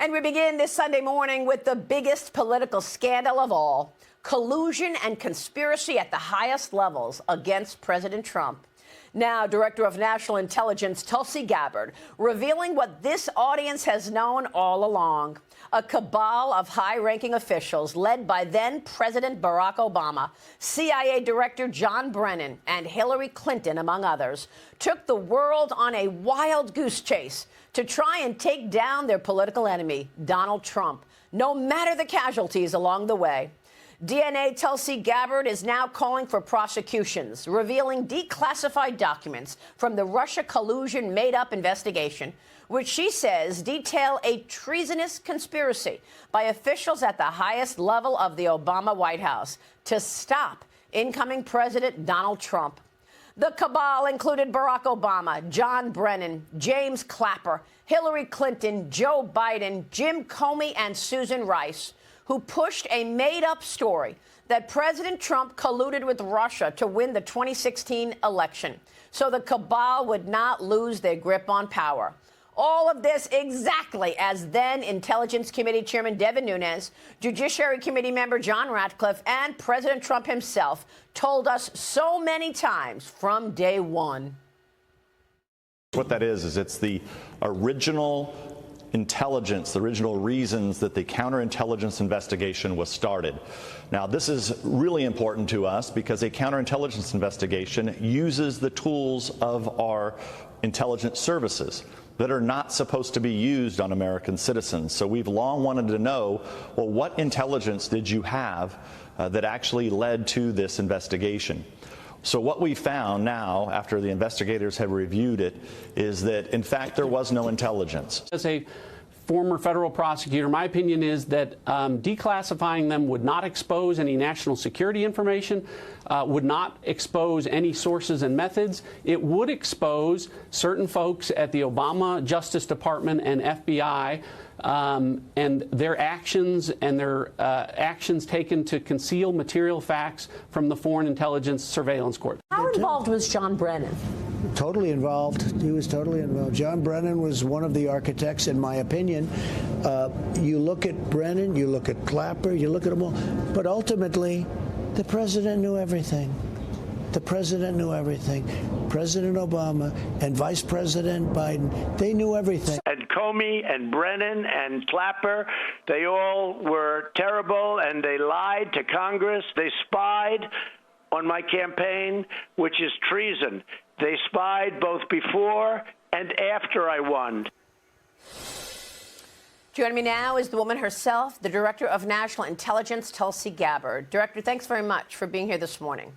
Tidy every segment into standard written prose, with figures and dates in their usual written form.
And we begin this Sunday morning with the biggest political scandal of all: collusion and conspiracy at the highest levels against President Trump. Now, Director of National Intelligence Tulsi Gabbard revealing what this audience has known all along: a cabal of high-ranking officials led by then-President Barack Obama, CIA Director John Brennan, and Hillary Clinton, among others, took the world on a wild goose chase to try and take down their political enemy, Donald Trump, no matter the casualties along the way. DNA Tulsi Gabbard is now calling for prosecutions, revealing declassified documents from the Russia collusion made-up investigation, which she says detail a treasonous conspiracy by officials at the highest level of the Obama White House to stop incoming President Donald Trump. The cabal included Barack Obama, John Brennan, James Clapper, Hillary Clinton, Joe Biden, Jim Comey, and Susan Rice, who pushed a made-up story that President Trump colluded with Russia to win the 2016 election, so the cabal would not lose their grip on power. All of this exactly as then Intelligence Committee Chairman Devin Nunes, Judiciary Committee member John Ratcliffe, and President Trump himself told us so many times from day one. What that is it's the original intelligence, the original reasons that the counterintelligence investigation was started. Now, this is really important to us because a counterintelligence investigation uses the tools of our intelligence services that are not supposed to be used on American citizens. So we've long wanted to know, well, what intelligence did you have that actually led to this investigation? So what we found now, after the investigators have reviewed it, is that, in fact, there was no intelligence. As a former federal prosecutor, my opinion is that declassifying them would not expose any national security information, would not expose any sources and methods. It would expose certain folks at the Obama Justice Department and FBI and their actions taken to conceal material facts from the Foreign Intelligence Surveillance Court. How involved was John Brennan? Totally involved. He was totally involved. John Brennan was one of the architects, in my opinion. You look at Brennan, you look at Clapper, you look at them all. But ultimately, the president knew everything. The president knew everything. President Obama and Vice President Biden, they knew everything. And Comey and Brennan and Clapper, they all were terrible, and they lied to Congress. They spied on my campaign, which is treason. They spied both before and after I won. Joining me now is the woman herself, the Director of National Intelligence, Tulsi Gabbard. Director, thanks very much for being here this morning.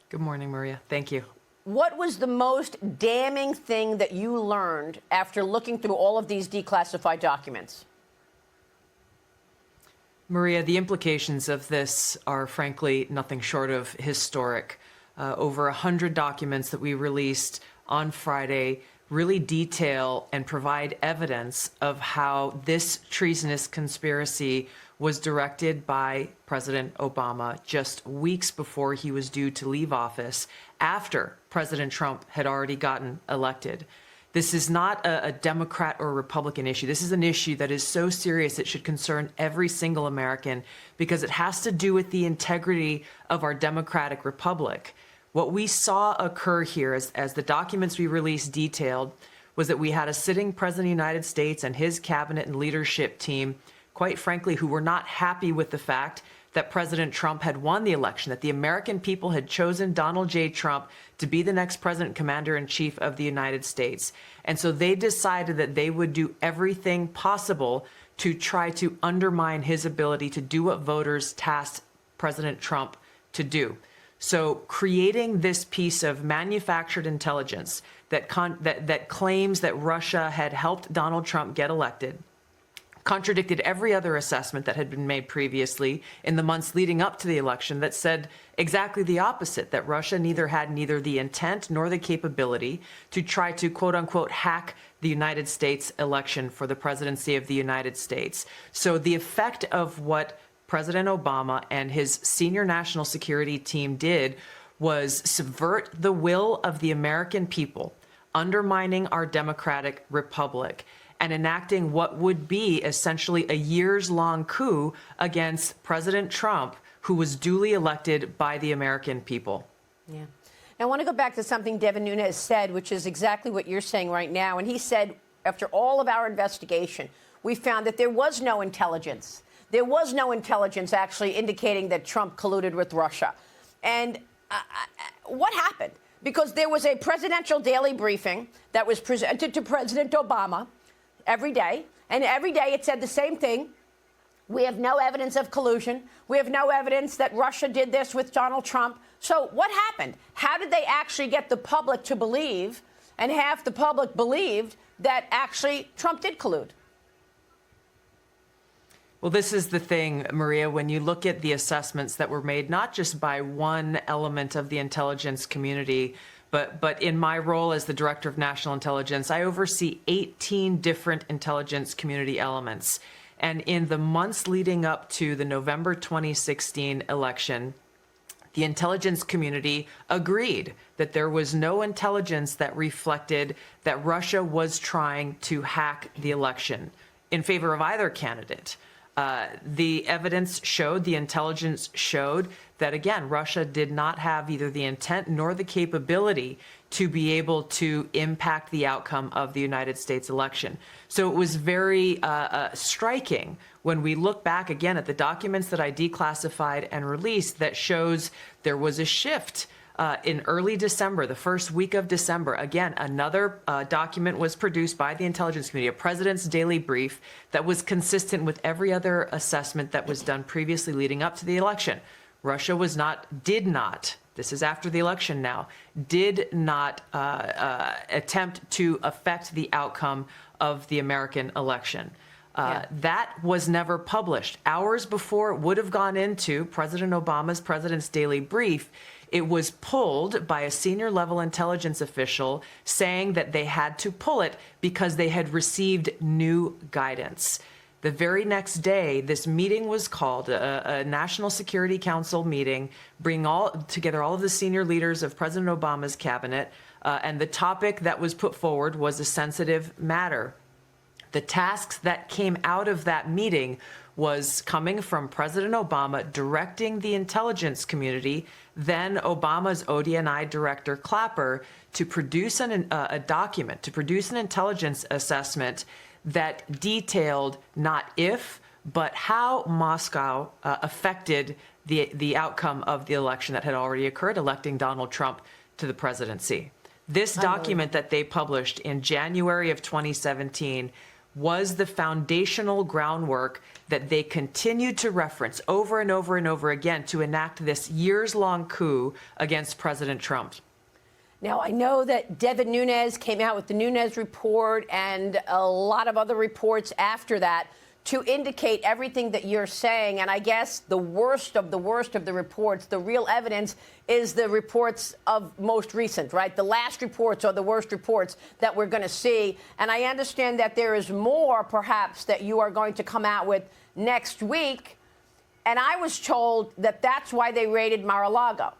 Good morning, Maria. Thank you. What was the most damning thing that you learned after looking through all of these declassified documents? Maria, the implications of this are frankly nothing short of historic. Over 100 documents that we released on Friday really detail and provide evidence of how this treasonous conspiracy was directed by President Obama just weeks before he was due to leave office, after President Trump had already gotten elected. This is not a Democrat or Republican issue. This is an issue that is so serious it should concern every single American, because it has to do with the integrity of our democratic republic. What we saw occur here, as the documents we released detailed, was that we had a sitting president of the United States and his cabinet and leadership team, quite frankly, who were not happy with the fact that President Trump had won the election, that the American people had chosen Donald J. Trump to be the next president commander-in-chief of the United States. And so they decided that they would do everything possible to try to undermine his ability to do what voters tasked President Trump to do. So creating this piece of manufactured intelligence that claims that Russia had helped Donald Trump get elected contradicted every other assessment that had been made previously in the months leading up to the election that said exactly the opposite, that Russia had neither the intent nor the capability to try to, quote unquote, hack the United States election for the presidency of the United States. So the effect of what President Obama and his senior national security team did was subvert the will of the American people, undermining our democratic republic. and enacting what would be essentially a years-long coup against President Trump, who was duly elected by the American people. Yeah. Now, I want to go back to something Devin Nunes said, which is exactly what you're saying right now. And he said, after all of our investigation, we found that there was no intelligence. There was no intelligence actually indicating that Trump colluded with Russia. And what happened? Because there was a presidential daily briefing that was presented to President Obama every day. And every day it said the same thing. We have no evidence of collusion. We have no evidence that Russia did this with Donald Trump. So what happened? How did they actually get the public to believe, and half the public believed, that actually Trump did collude? Well, this is the thing, Maria, when you look at the assessments that were made, not just by one element of the intelligence community, but in my role as the Director of National Intelligence, I oversee 18 different intelligence community elements. And in the months leading up to the November 2016 election, the intelligence community agreed that there was no intelligence that reflected that Russia was trying to hack the election in favor of either candidate. The evidence showed, the intelligence showed that, again, Russia did not have either the intent nor the capability to be able to impact the outcome of the United States election. So it was very striking when we look back again at the documents that I declassified and released that shows there was a shift in early December, the first week of December. Again, another document was produced by the intelligence community, a president's daily brief that was consistent with every other assessment that was done previously leading up to the election. Russia did not, this is after the election now, did not attempt to affect the outcome of the American election. That was never published. Hours before it would have gone into President Obama's President's Daily Brief, it was pulled by a senior level intelligence official saying that they had to pull it because they had received new guidance. The very next day, this meeting was called, a National Security Council meeting, bringing together all of the senior leaders of President Obama's cabinet, and the topic that was put forward was a sensitive matter. The tasks that came out of that meeting was coming from President Obama directing the intelligence community, then Obama's DNI director Clapper, to produce a document, to produce an intelligence assessment that detailed not if, but how Moscow affected the outcome of the election that had already occurred, electing Donald Trump to the presidency. This document that they published in January of 2017 was the foundational groundwork that they continued to reference over and over and over again to enact this years-long coup against President Trump. Now, I know that Devin Nunes came out with the Nunes report and a lot of other reports after that to indicate everything that you're saying. And I guess the worst of the reports, the real evidence, is the reports of most recent, right? The last reports are the worst reports that we're going to see. And I understand that there is more, perhaps, that you are going to come out with next week. And I was told that that's why they raided Mar-a-Lago,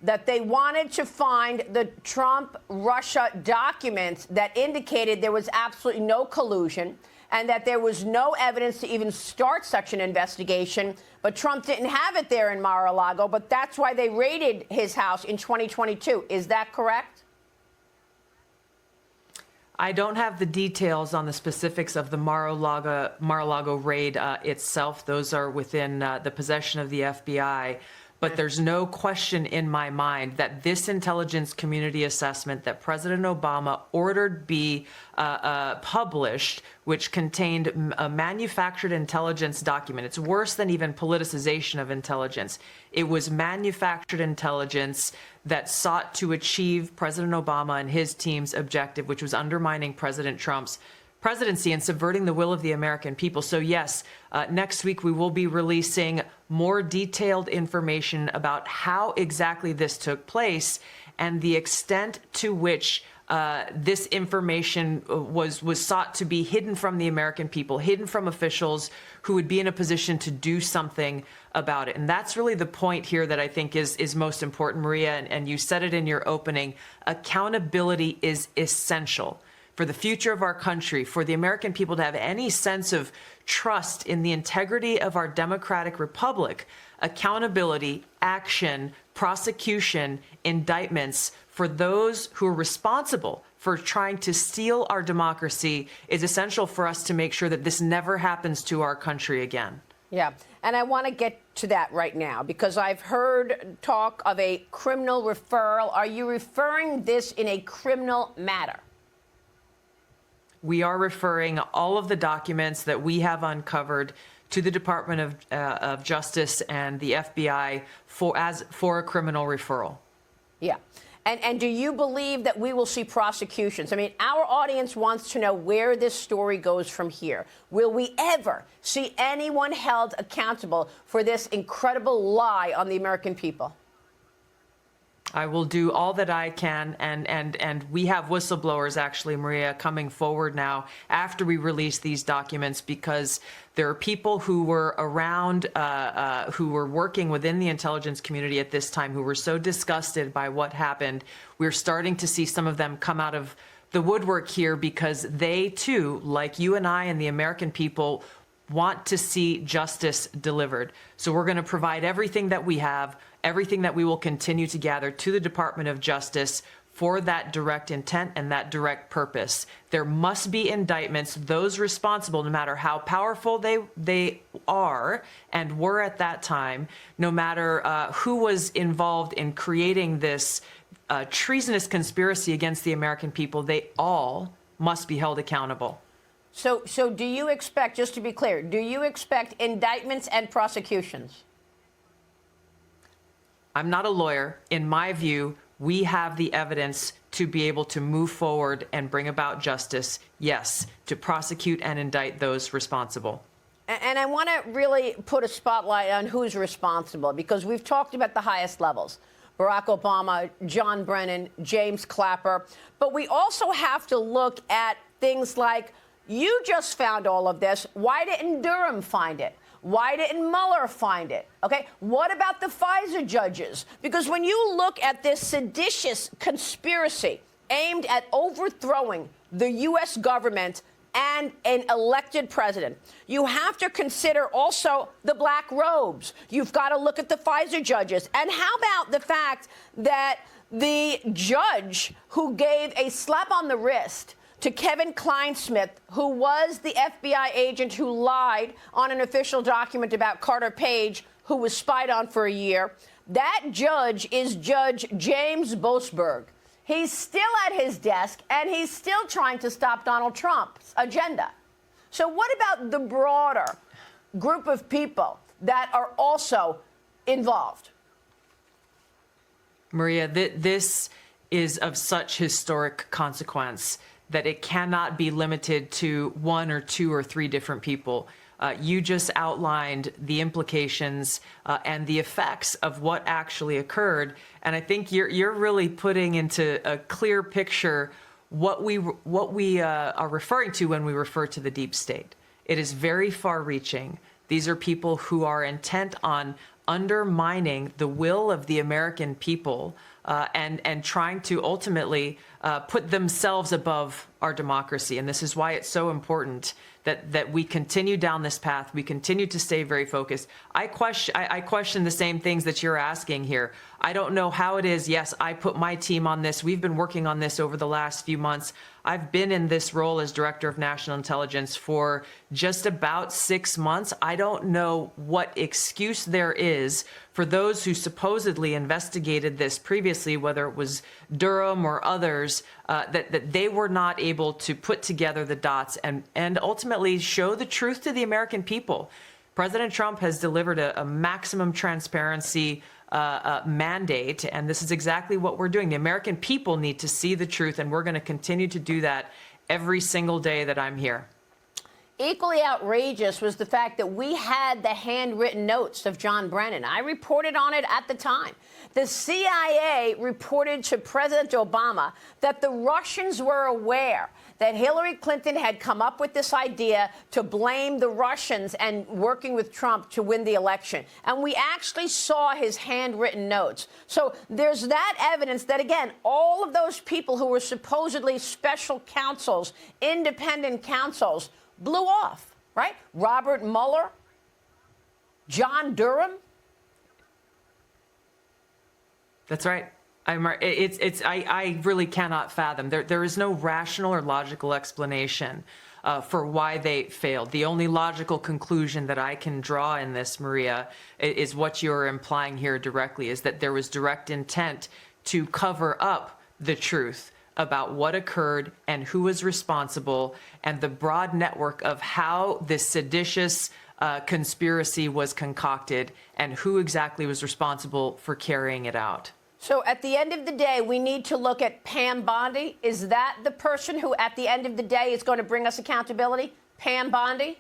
that they wanted to find the Trump-Russia documents that indicated there was absolutely no collusion and that there was no evidence to even start such an investigation. But Trump didn't have it there in Mar-a-Lago, but that's why they raided his house in 2022. Is that correct? I don't have the details on the specifics of the Mar-a-Lago raid itself. Those are within the possession of the FBI. But there's no question in my mind that this intelligence community assessment that President Obama ordered be published, which contained a manufactured intelligence document. It's worse than even politicization of intelligence. It was manufactured intelligence that sought to achieve President Obama and his team's objective, which was undermining President Trump's presidency and subverting the will of the American people. So yes, next week we will be releasing more detailed information about how exactly this took place and the extent to which this information was sought to be hidden from the American people, hidden from officials who would be in a position to do something about it. And that's really the point here that I think is most important, Maria, and you said it in your opening. Accountability is essential. for the future of our country, for the American people to have any sense of trust in the integrity of our democratic republic, accountability, action, prosecution, indictments for those who are responsible for trying to steal our democracy is essential for us to make sure that this never happens to our country again. Yeah, and I want to get to that right now because I've heard talk of a criminal referral. Are you referring this in a criminal matter? We are referring all of the documents that we have uncovered to the Department of Justice and the FBI for a criminal referral. Yeah. And do you believe that we will see prosecutions? I mean, our audience wants to know where this story goes from here. Will we ever see anyone held accountable for this incredible lie on the American people? I will do all that I can, and we have whistleblowers, actually, Maria, coming forward now after we release these documents, because there are people who were around, who were working within the intelligence community at this time, who were so disgusted by what happened. We're starting to see some of them come out of the woodwork here because they, too, like you and I and the American people, want to see justice delivered. So we're going to provide everything that we have, everything that we will continue to gather to the Department of Justice for that direct intent and that direct purpose. There must be indictments, those responsible, no matter how powerful they are and were at that time, no matter who was involved in creating this treasonous conspiracy against the American people, they all must be held accountable. So do you expect, just to be clear, do you expect indictments and prosecutions? I'm not a lawyer. In my view, we have the evidence to be able to move forward and bring about justice, yes, to prosecute and indict those responsible. And I want to really put a spotlight on who's responsible, because we've talked about the highest levels. Barack Obama, John Brennan, James Clapper. But we also have to look at things like, you just found all of this. Why didn't Durham find it? Why didn't Mueller find it? Okay, what about the FISA judges? Because when you look at this seditious conspiracy aimed at overthrowing the U.S. government and an elected president, you have to consider also the black robes. You've got to look at the FISA judges. And how about the fact that the judge who gave a slap on the wrist to Kevin Kleinsmith, who was the FBI agent who lied on an official document about Carter Page, who was spied on for a year, that judge is Judge James Boasberg. He's still at his desk, and he's still trying to stop Donald Trump's agenda. So what about the broader group of people that are also involved? Maria, this is of such historic consequence that it cannot be limited to one or two or three different people. You just outlined the implications and the effects of what actually occurred, and I think you're really putting into a clear picture what we are referring to when we refer to the deep state. It is very far-reaching. These are people who are intent on undermining the will of the American people and trying to ultimately put themselves above our democracy. And this is why it's so important that we continue down this path. We continue to stay very focused. I question the same things that you're asking here. I don't know how it is. Yes, I put my team on this. We've been working on this over the last few months. I've been in this role as Director of National Intelligence for just about 6 months. I don't know what excuse there is for those who supposedly investigated this previously, whether it was Durham or others, that they were not able to put together the dots and ultimately show the truth to the American people. President Trump has delivered a maximum transparency mandate, and this is exactly what we're doing. The American people need to see the truth, and we're going to continue to do that every single day that I'm here. Equally outrageous was the fact that we had the handwritten notes of John Brennan. I reported on it at the time. The CIA reported to President Obama that the Russians were aware that Hillary Clinton had come up with this idea to blame the Russians and working with Trump to win the election. And we actually saw his handwritten notes. So there's that evidence that, again, all of those people who were supposedly special counsels, independent counsels, blew off, right? Robert Mueller, John Durham. That's right. I really cannot fathom. There is no rational or logical explanation for why they failed. The only logical conclusion that I can draw in this, Maria, is what you're implying here directly, is that there was direct intent to cover up the truth about what occurred and who was responsible, and the broad network of how this seditious conspiracy was concocted and who exactly was responsible for carrying it out. So at the end of the day, we need to look at Pam Bondi. Is that the person who, at the end of the day, is going to bring us accountability? Pam Bondi?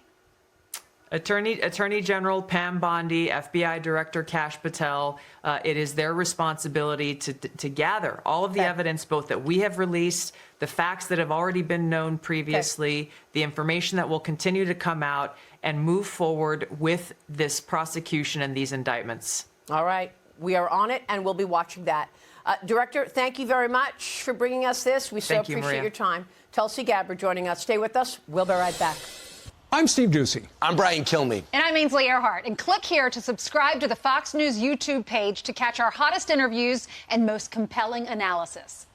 Attorney General Pam Bondi, FBI Director Kash Patel, it is their responsibility to gather all of the evidence, both that we have released, the facts that have already been known previously, the information that will continue to come out, and move forward with this prosecution and these indictments. All right. We are on it, and we'll be watching that. Director, thank you very much for bringing us this. We so appreciate your time. DNI Gabbard joining us. Stay with us. We'll be right back. I'm Steve Ducey. I'm Brian Kilmeade. And I'm Ainsley Earhart. And click here to subscribe to the Fox News YouTube page to catch our hottest interviews and most compelling analysis.